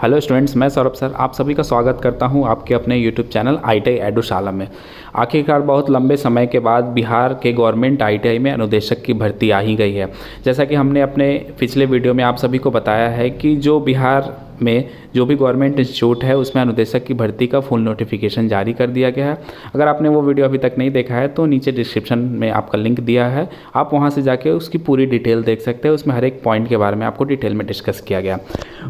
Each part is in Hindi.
हेलो स्टूडेंट्स, मैं सौरभ सर आप सभी का स्वागत करता हूं आपके अपने यूट्यूब चैनल ITI एडुशाला में। आखिरकार बहुत लंबे समय के बाद बिहार के गवर्नमेंट ITI में अनुदेशक की भर्ती आ ही गई है। जैसा कि हमने अपने पिछले वीडियो में आप सभी को बताया है कि जो बिहार में जो भी गवर्नमेंट इंस्टीट्यूट है उसमें अनुदेशक की भर्ती का फुल नोटिफिकेशन जारी कर दिया गया है। अगर आपने वो वीडियो अभी तक नहीं देखा है तो नीचे डिस्क्रिप्शन में आपका लिंक दिया है, आप वहाँ से जाके उसकी पूरी डिटेल देख सकते हैं। उसमें हर एक पॉइंट के बारे में आपको डिटेल में डिस्कस किया गया।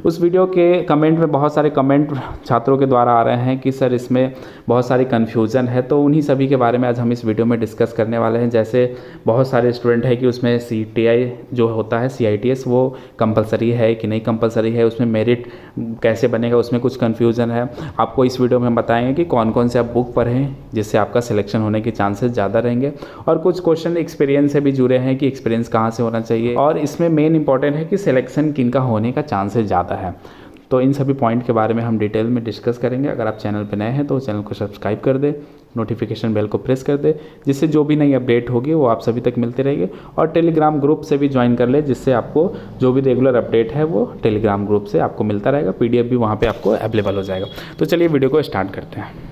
उस वीडियो के कमेंट में बहुत सारे कमेंट छात्रों के द्वारा आ रहे हैं कि सर इसमें बहुत सारी कन्फ्यूज़न है, तो उन्हीं सभी के बारे में आज हम इस वीडियो में डिस्कस करने वाले हैं। जैसे बहुत सारे स्टूडेंट है कि उसमें CTI जो होता है CITS वो कंपलसरी है कि नहीं कंपलसरी है, उसमें मेरिट कैसे बनेगा, उसमें कुछ कन्फ्यूज़न है। आपको इस वीडियो में हम बताएंगे कि कौन कौन से आप बुक पढ़ें जिससे आपका सिलेक्शन होने के चांसेस ज़्यादा रहेंगे, और कुछ क्वेश्चन एक्सपीरियंस से भी जुड़े हैं कि एक्सपीरियंस कहाँ से होना चाहिए, और इसमें मेन इंपॉर्टेंट है कि सिलेक्शन किनका होने का चांसेस ज़्यादा है। तो इन सभी पॉइंट के बारे में हम डिटेल में डिस्कस करेंगे। अगर आप चैनल पर नए हैं तो चैनल को सब्सक्राइब कर दे, नोटिफिकेशन बेल को प्रेस कर दे, जिससे जो भी नई अपडेट होगी वो आप सभी तक मिलती रहेगी। और टेलीग्राम ग्रुप से भी ज्वाइन कर ले, जिससे आपको जो भी रेगुलर अपडेट है वो टेलीग्राम ग्रुप से आपको मिलता रहेगा। PDF भी वहाँ पे आपको अवेलेबल हो जाएगा। तो चलिए वीडियो को स्टार्ट करते हैं।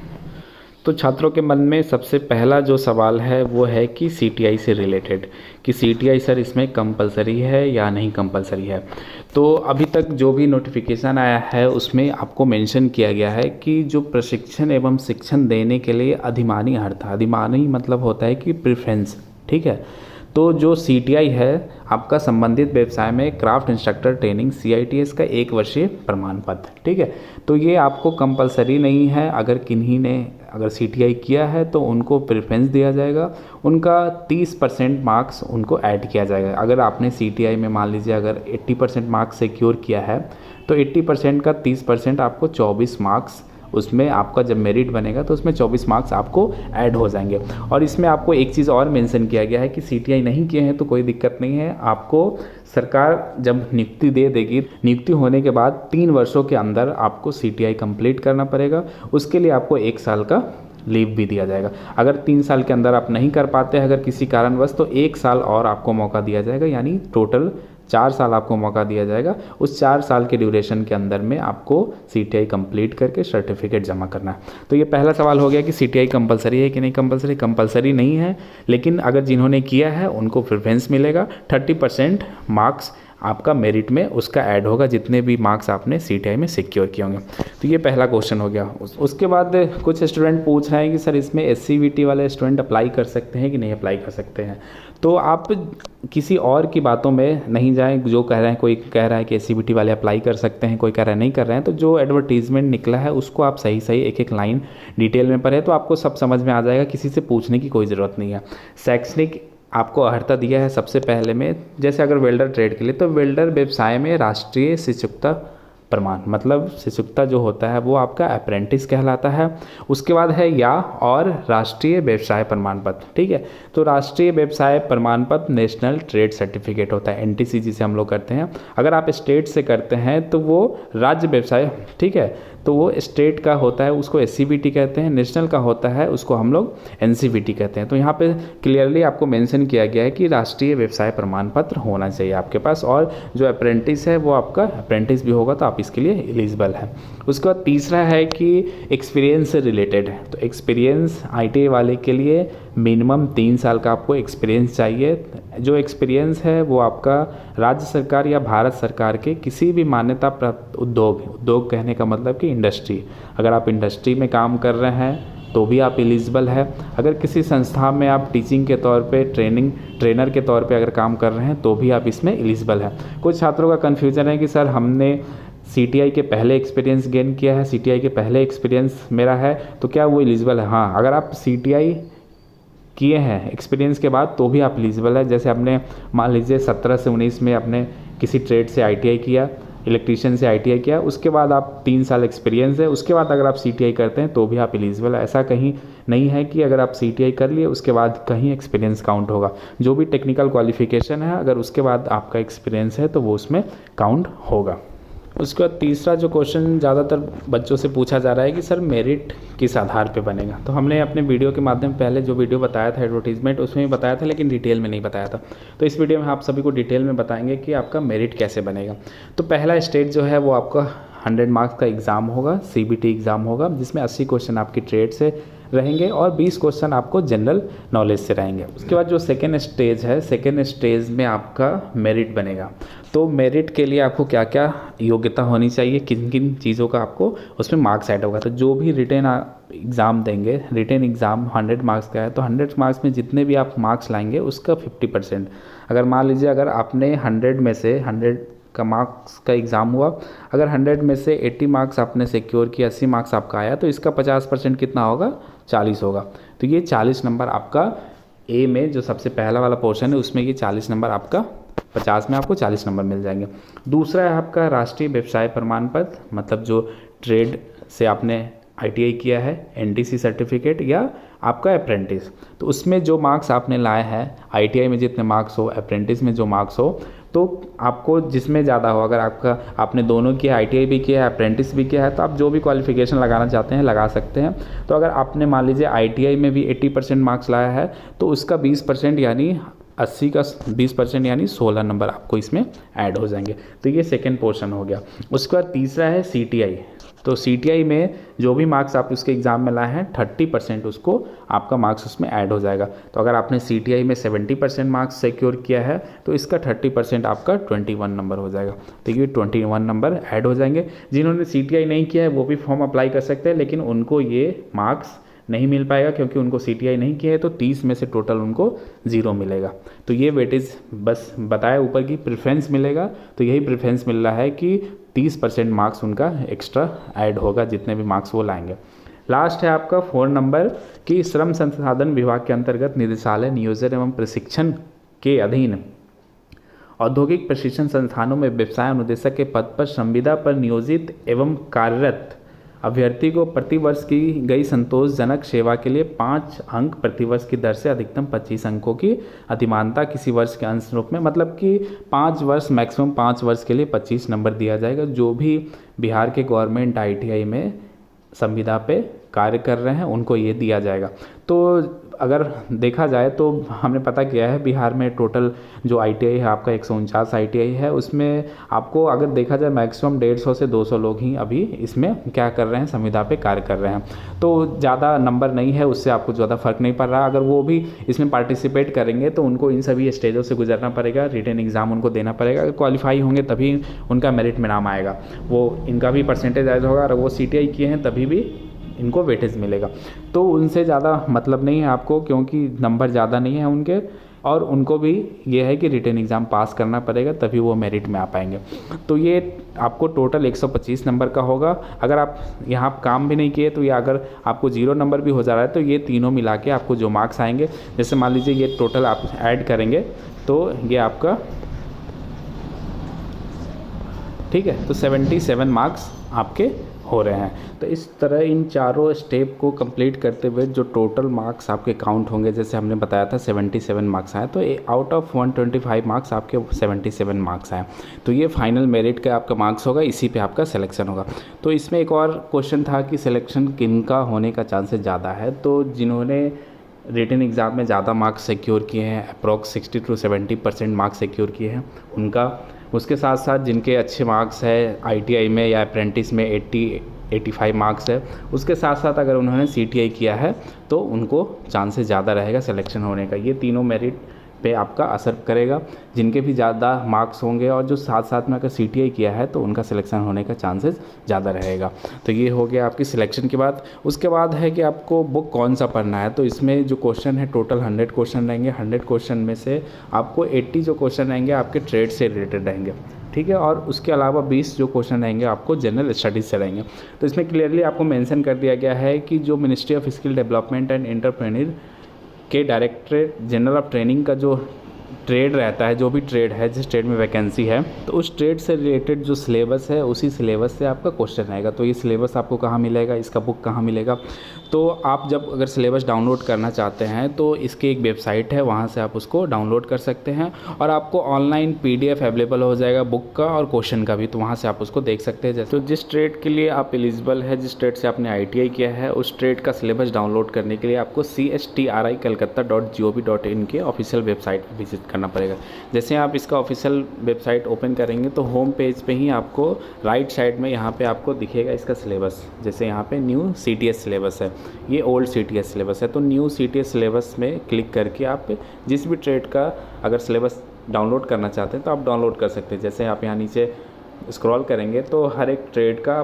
तो छात्रों के मन में सबसे पहला जो सवाल है वो है कि CTI से रिलेटेड कि CTI सर इसमें कंपलसरी है या नहीं कंपलसरी है। तो अभी तक जो भी नोटिफिकेशन आया है उसमें आपको मेंशन किया गया है कि जो प्रशिक्षण एवं शिक्षण देने के लिए अधिमानी अर्हता, अधिमानी मतलब होता है कि प्रेफरेंस, ठीक है। तो जो CTI है आपका संबंधित व्यवसाय में क्राफ्ट इंस्ट्रक्टर ट्रेनिंग CITS का 1 वर्षीय प्रमाण पत्र, ठीक है। तो ये आपको कंपलसरी नहीं है। अगर किन्हीं ने अगर CTI किया है तो उनको प्रेफरेंस दिया जाएगा, उनका 30% मार्क्स उनको ऐड किया जाएगा। अगर आपने CTI में मान लीजिए अगर 80% मार्क्स सिक्योर किया है तो 80% का 30% आपको 24 मार्क्स, उसमें आपका जब मेरिट बनेगा तो उसमें 24 मार्क्स आपको ऐड हो जाएंगे। और इसमें आपको एक चीज़ और मेंशन किया गया है कि CTI नहीं किए हैं तो कोई दिक्कत नहीं है। आपको सरकार जब नियुक्ति दे देगी, नियुक्ति होने के बाद 3 वर्षों के अंदर आपको CTI कंप्लीट करना पड़ेगा। उसके लिए आपको 1 साल का लीव भी दिया जाएगा। अगर 3 साल के अंदर आप नहीं कर पाते हैं अगर किसी कारणवश, तो 1 साल और आपको मौका दिया जाएगा, यानी टोटल 4 साल आपको मौका दिया जाएगा। उस 4 साल के ड्यूरेशन के अंदर में आपको CTI कंप्लीट करके सर्टिफिकेट जमा करना है। तो ये पहला सवाल हो गया कि CTI कंपलसरी है कि नहीं कंपलसरी। कंपलसरी नहीं है, लेकिन अगर जिन्होंने किया है उनको प्रेफरेंस मिलेगा। 30% मार्क्स आपका मेरिट में उसका ऐड होगा, जितने भी मार्क्स आपने CTI में सिक्योर किए होंगे। तो ये पहला क्वेश्चन हो गया। उसके बाद कुछ स्टूडेंट पूछ रहे हैं कि सर इसमें SCVT वाले स्टूडेंट अप्लाई कर सकते हैं कि नहीं अप्लाई कर सकते हैं। तो आप किसी और की बातों में नहीं जाएं। जो कह रहे हैं, कोई कह रहा है कि SCVT वाले अप्लाई कर सकते हैं, कोई कह रहा है नहीं कर रहे हैं, तो जो एडवर्टीजमेंट निकला है उसको आप सही सही एक एक लाइन डिटेल में पढ़ें तो आपको सब समझ में आ जाएगा। किसी से पूछने की कोई ज़रूरत नहीं है। शैक्षणिक आपको अर्हता दिया है सबसे पहले में, जैसे अगर वेल्डर ट्रेड के लिए तो वेल्डर व्यवसाय में राष्ट्रीय शिक्षुता प्रमाण, मतलब शिक्षुता जो होता है वो आपका अप्रेंटिस कहलाता है। उसके बाद है या और राष्ट्रीय व्यवसाय प्रमाण पत्र, ठीक है। तो राष्ट्रीय व्यवसाय प्रमाण पत्र नेशनल ट्रेड सर्टिफिकेट होता है, NTC जिसे हम लोग करते हैं। अगर आप स्टेट से करते हैं तो वो राज्य व्यवसाय, ठीक है, तो वो स्टेट का होता है उसको SCVT कहते हैं। नेशनल का होता है उसको हम लोग NCVT कहते हैं। तो यहाँ पे क्लियरली आपको मेंशन किया गया है कि राष्ट्रीय व्यवसाय प्रमाण पत्र होना चाहिए आपके पास, और जो अप्रेंटिस है वो आपका अप्रेंटिस भी होगा तो आप इसके लिए एलिजिबल है। उसके बाद तीसरा है कि एक्सपीरियंस से रिलेटेड है। तो एक्सपीरियंस ITI वाले के लिए मिनिमम 3 साल का आपको एक्सपीरियंस चाहिए। जो एक्सपीरियंस है वो आपका राज्य सरकार या भारत सरकार के किसी भी मान्यता प्राप्त उद्योग कहने का मतलब कि इंडस्ट्री, अगर आप इंडस्ट्री में काम कर रहे हैं तो भी आप एलिजिबल है। अगर किसी संस्था में आप टीचिंग के तौर पे ट्रेनर के तौर पे अगर काम कर रहे हैं तो भी आप इसमें एलिजिबल है। कुछ छात्रों का कन्फ्यूजन है कि सर हमने CTI के पहले एक्सपीरियंस गेन किया है, CTI के पहले एक्सपीरियंस मेरा है, तो क्या वो एलिजिबल है। हाँ, अगर आप CTI किए हैं एक्सपीरियंस के बाद तो भी आप एलिजिबल है। जैसे आपने मान लीजिए 17 से 19 में आपने किसी ट्रेड से ITI किया, इलेक्ट्रीशियन से ITI किया, उसके बाद आप 3 साल एक्सपीरियंस है, उसके बाद अगर आप CTI करते हैं तो भी आप एलिजिबल है। ऐसा कहीं नहीं है कि अगर आप CTI कर लिए उसके बाद कहीं एक्सपीरियंस काउंट होगा। जो भी टेक्निकल क्वालिफिकेशन है अगर उसके बाद आपका एक्सपीरियंस है तो वो उसमें काउंट होगा। उसके बाद तीसरा जो क्वेश्चन ज़्यादातर बच्चों से पूछा जा रहा है कि सर मेरिट किस आधार पे बनेगा। तो हमने अपने वीडियो के माध्यम पहले जो वीडियो बताया था एडवर्टीजमेंट उसमें भी बताया था, लेकिन डिटेल में नहीं बताया था। तो इस वीडियो में आप सभी को डिटेल में बताएंगे कि आपका मेरिट कैसे बनेगा। तो पहला स्टेज जो है वो आपका 100 मार्क्स का एग्ज़ाम होगा, सीबीटी एग्ज़ाम होगा, जिसमें 80 क्वेश्चन आपकी ट्रेड से रहेंगे और 20 क्वेश्चन आपको जनरल नॉलेज से रहेंगे। उसके बाद जो सेकेंड स्टेज है, सेकेंड स्टेज में आपका मेरिट बनेगा। तो मेरिट के लिए आपको क्या क्या योग्यता होनी चाहिए, किन किन चीज़ों का आपको उसमें मार्क्स ऐड होगा। तो जो भी रिटेन एग्ज़ाम देंगे, रिटेन एग्ज़ाम 100 मार्क्स का है, तो 100 मार्क्स में जितने भी आप मार्क्स लाएंगे उसका 50%। अगर मान लीजिए अगर आपने 100 में से 100 का मार्क्स का एग्ज़ाम हुआ, अगर 100 में से 80 मार्क्स आपने सिक्योर किया, 80 मार्क्स आपका आया, तो इसका 50% कितना होगा, 40 होगा। तो ये 40 नंबर आपका ए में जो सबसे पहला वाला पोर्शन है उसमें ये 40 नंबर आपका, 50 में आपको 40 नंबर मिल जाएंगे। दूसरा है आपका राष्ट्रीय व्यवसाय प्रमाण पत्र, मतलब जो ट्रेड से आपने ITI किया है, NTC सर्टिफिकेट या आपका अप्रेंटिस, तो उसमें जो मार्क्स आपने लाए हैं, ITI में जितने मार्क्स हो, अप्रेंटिस में जो मार्क्स हो, तो आपको जिसमें ज़्यादा हो, अगर आपने दोनों किया, ITI भी किया है, अप्रेंटिस भी किया है, तो आप जो भी क्वालिफिकेशन लगाना चाहते हैं लगा सकते हैं। तो अगर आपने मान लीजिए ITI में भी 80% मार्क्स लाया है, तो उसका 20% यानी 80 का 20% यानी 16 नंबर आपको इसमें ऐड हो जाएंगे। तो ये सेकेंड पोर्शन हो गया। उसके बाद तीसरा है CTI। तो CTI में जो भी मार्क्स आप उसके एग्ज़ाम में लाए हैं, 30% उसको आपका मार्क्स उसमें ऐड हो जाएगा। तो अगर आपने CTI में 70% मार्क्स सिक्योर किया है, तो इसका 30% आपका 21 नंबर हो जाएगा। तो ये 21 नंबर ऐड हो जाएंगे। जिन्होंने CTI नहीं किया है वो भी फॉर्म अप्लाई कर सकते हैं, लेकिन उनको ये मार्क्स नहीं मिल पाएगा क्योंकि उनको CTI नहीं किया है, तो 30 में से टोटल उनको 0 मिलेगा। तो ये वेटेज बस बताया ऊपर की प्रेफरेंस मिलेगा, तो यही प्रेफरेंस मिल रहा है कि 30% मार्क्स उनका एक्स्ट्रा ऐड होगा जितने भी मार्क्स वो लाएंगे। लास्ट है आपका 4 नंबर कि श्रम संसाधन विभाग के अंतर्गत निदेशालय नियोजन एवं प्रशिक्षण के अधीन औद्योगिक प्रशिक्षण संस्थानों में व्यवसाय अनुदेशक के पद पर संविदा पर नियोजित एवं कार्यरत अभ्यर्थी को प्रतिवर्ष की गई संतोषजनक सेवा के लिए 5 अंक प्रतिवर्ष की दर से अधिकतम 25 अंकों की अधिमानता किसी वर्ष के अंश रूप में, मतलब कि 5 वर्ष मैक्सिमम 5 वर्ष के लिए 25 नंबर दिया जाएगा। जो भी बिहार के गवर्नमेंट ITI में संविदा पे कार्य कर रहे हैं उनको ये दिया जाएगा। तो अगर देखा जाए तो हमने पता किया है बिहार में टोटल जो ITI है आपका 149 ITI है, उसमें आपको अगर देखा जाए मैक्सिमम 150 से 200 लोग ही अभी इसमें क्या कर रहे हैं, संविदा पे कार्य कर रहे हैं। तो ज़्यादा नंबर नहीं है, उससे आपको ज़्यादा फर्क नहीं पड़ रहा। अगर वो भी इसमें पार्टिसिपेट करेंगे तो उनको इन सभी स्टेजों से गुजरना पड़ेगा, रिटन एग्ज़ाम उनको देना पड़ेगा। अगर क्वालिफाई होंगे तभी उनका मेरिट में नाम आएगा, वो इनका भी परसेंटेज ऐड होगा। अगर वो CTI किए हैं तभी भी इनको वेटेज मिलेगा। तो उनसे ज़्यादा मतलब नहीं है आपको, क्योंकि नंबर ज़्यादा नहीं है उनके, और उनको भी ये है कि रिटन एग्ज़ाम पास करना पड़ेगा तभी वो मेरिट में आ पाएंगे। तो ये आपको टोटल 125 नंबर का होगा। अगर आप यहाँ काम भी नहीं किए तो ये अगर आपको 0 नंबर भी हो जा रहा है तो ये तीनों मिला के आपको जो मार्क्स आएंगे, जैसे मान लीजिए ये टोटल आप ऐड करेंगे तो ये आपका ठीक है, तो 77 मार्क्स आपके हो रहे हैं। तो इस तरह इन चारों स्टेप को कंप्लीट करते हुए जो टोटल मार्क्स आपके काउंट होंगे, जैसे हमने बताया था 77 मार्क्स आए, तो आउट ऑफ 125 मार्क्स आपके 77 मार्क्स आए। तो ये फाइनल मेरिट का आपका मार्क्स होगा, इसी पे आपका सिलेक्शन होगा। तो इसमें एक और क्वेश्चन था कि सिलेक्शन किनका होने का चांसेस ज़्यादा है। तो जिन्होंने रिटन एग्ज़ाम में ज़्यादा मार्क्स सिक्योर किए हैं, अप्रॉक्स 60 to 70% मार्क्स सिक्योर किए हैं उनका, उसके साथ साथ जिनके अच्छे मार्क्स है ITI में या अप्रेंटिस में 80-85 मार्क्स है, उसके साथ साथ अगर उन्होंने CTI किया है तो उनको चांसेस ज़्यादा रहेगा सिलेक्शन होने का। ये तीनों मेरिट पे आपका असर करेगा। जिनके भी ज़्यादा मार्क्स होंगे और जो साथ साथ में अगर CTI किया है तो उनका सिलेक्शन होने का चांसेस ज़्यादा रहेगा। तो ये हो गया आपकी सिलेक्शन की बात। उसके बाद है कि आपको बुक कौन सा पढ़ना है। तो इसमें जो क्वेश्चन है टोटल 100 क्वेश्चन रहेंगे। 100 क्वेश्चन में से आपको 80 जो क्वेश्चन रहेंगे आपके ट्रेड से रिलेटेड रहेंगे, ठीक है, और उसके अलावा 20 जो क्वेश्चन रहेंगे आपको जनरल स्टडीज़ से रहेंगे। तो इसमें क्लियरली आपको मेंशन कर दिया गया है कि जो ministry of skill development and entrepreneur के डायरेक्टरेट जनरल ऑफ ट्रेनिंग का जो ट्रेड रहता है, जो भी ट्रेड है, जिस ट्रेड में वैकेंसी है, तो उस ट्रेड से रिलेटेड जो सिलेबस है उसी सिलेबस से आपका क्वेश्चन आएगा। तो ये सिलेबस आपको कहाँ मिलेगा, इसका बुक कहाँ मिलेगा। तो आप जब अगर सिलेबस डाउनलोड करना चाहते हैं तो इसकी एक वेबसाइट है, वहाँ से आप उसको डाउनलोड कर सकते हैं और आपको ऑनलाइन PDF अवेलेबल हो जाएगा बुक का और क्वेश्चन का भी, तो वहाँ से आप उसको देख सकते हैं। जैसे तो जिस ट्रेड के लिए आप एलिजिबल है, जिस ट्रेड से आपने ITI किया है, उस ट्रेड का सिलेबस डाउनलोड करने के लिए आपको CSTRI Kolkata.gov.in के ऑफिशियल वेबसाइट पर विजिट करना करना पड़ेगा। जैसे आप इसका ऑफिशियल वेबसाइट ओपन करेंगे तो होम पेज पे ही आपको राइट साइड में यहाँ पे आपको दिखेगा इसका सिलेबस। जैसे यहाँ पे न्यू CTS सिलेबस है, ये ओल्ड CTS सिलेबस है, तो न्यू CTS सिलेबस में क्लिक करके आप जिस भी ट्रेड का अगर सिलेबस डाउनलोड करना चाहते हैं तो आप डाउनलोड कर सकते हैं। जैसे आप यहाँ नीचे स्क्रॉल करेंगे तो हर एक ट्रेड का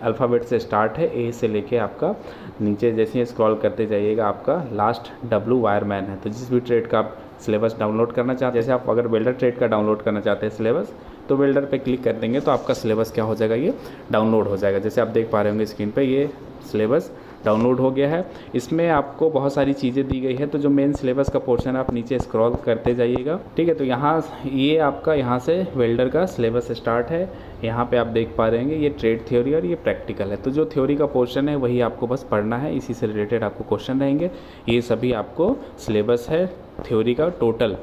अल्फ़ाबेट से स्टार्ट है, ए से लेके आपका नीचे जैसे ही स्क्रॉल करते जाइएगा आपका लास्ट W वायरमैन है। तो जिस भी ट्रेड का आप सिलेबस डाउनलोड करना चाहते हैं, जैसे आप अगर वेल्डर ट्रेड का डाउनलोड करना चाहते हैं सिलेबस, तो वेल्डर पे क्लिक कर देंगे तो आपका सिलेबस क्या हो जाएगा, ये डाउनलोड हो जाएगा। जैसे आप देख पा रहे होंगे स्क्रीन पे ये सिलेबस डाउनलोड हो गया है। इसमें आपको बहुत सारी चीज़ें दी गई है, तो जो मेन सिलेबस का पोर्शन है आप नीचे स्क्रॉल करते जाइएगा, ठीक है। तो यहाँ ये आपका यहाँ से वेल्डर का सिलेबस स्टार्ट है। यहाँ पे आप देख पा रहे हैं ये ट्रेड थ्योरी और ये प्रैक्टिकल है। तो जो थ्योरी का पोर्शन है वही आपको बस पढ़ना है, इसी से रिलेटेड आपको क्वेश्चन रहेंगे। ये सभी आपको सिलेबस है थ्योरी का टोटल।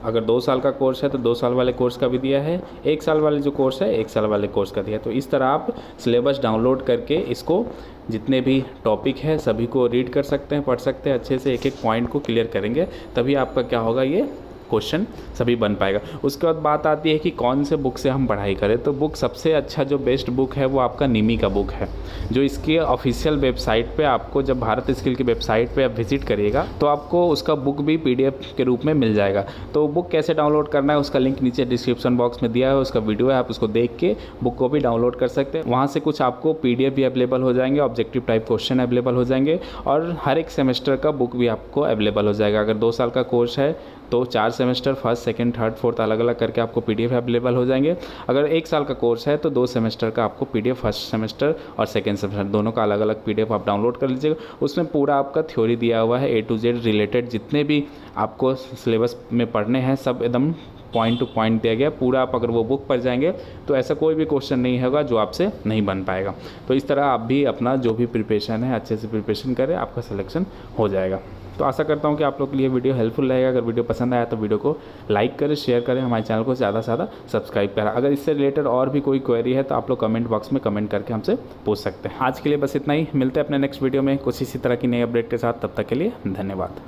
अगर 2 साल का कोर्स है तो 2 साल वाले कोर्स का भी दिया है, 1 साल वाले जो कोर्स है 1 साल वाले कोर्स का दिया है। तो इस तरह आप सिलेबस डाउनलोड करके इसको जितने भी टॉपिक है सभी को रीड कर सकते हैं, पढ़ सकते हैं अच्छे से, एक एक पॉइंट को क्लियर करेंगे तभी आपका क्या होगा, ये क्वेश्चन सभी बन पाएगा। उसके बाद बात आती है कि कौन से बुक से हम पढ़ाई करें। तो बुक सबसे अच्छा जो बेस्ट बुक है वो आपका निमी का बुक है, जो इसकी ऑफिशियल वेबसाइट पे आपको, जब भारत स्किल की वेबसाइट पे आप विजिट करिएगा तो आपको उसका बुक भी PDF के रूप में मिल जाएगा। तो बुक कैसे डाउनलोड करना है उसका लिंक नीचे डिस्क्रिप्शन बॉक्स में दिया है, उसका वीडियो है, आप उसको देख के बुक को भी डाउनलोड कर सकते हैं। वहाँ से कुछ आपको PDF भी अवेलेबल हो जाएंगे, ऑब्जेक्टिव टाइप क्वेश्चन अवेलेबल हो जाएंगे और हर एक सेमेस्टर का बुक भी आपको अवेलेबल हो जाएगा। अगर 2 साल का कोर्स है तो 4 semester, first, second, third, fourth अलग अलग करके आपको PDF अवेलेबल हो जाएंगे। अगर 1 साल का कोर्स है तो 2 सेमेस्टर का आपको PDF, फर्स्ट सेमेस्टर और सेकंड सेमेस्टर दोनों का अलग अलग PDF आप डाउनलोड कर लीजिएगा। उसमें पूरा आपका थ्योरी दिया हुआ है, A to Z रिलेटेड जितने भी आपको सिलेबस में पढ़ने हैं सब एकदम पॉइंट टू पॉइंट दिया गया पूरा। आप अगर वो बुक पढ़ जाएंगे तो ऐसा कोई भी क्वेश्चन नहीं होगा जो आपसे नहीं बन पाएगा। तो इस तरह आप भी अपना जो भी प्रिपरेशन है अच्छे से प्रिपरेशन करें, आपका सिलेक्शन हो जाएगा। तो आशा करता हूँ कि आप लोग के लिए वीडियो हेल्पफुल रहेगा। अगर वीडियो पसंद आया तो वीडियो को लाइक करें, शेयर करें, हमारे चैनल को ज़्यादा से ज़्यादा सब्सक्राइब करें। अगर इससे रिलेटेड और भी कोई क्वेरी है तो आप लोग कमेंट बॉक्स में कमेंट करके हमसे पूछ सकते हैं। आज के लिए बस इतना ही, मिलते हैं अपने नेक्स्ट वीडियो में कुछ इसी तरह की नई अपडेट के साथ। तब तक के लिए धन्यवाद।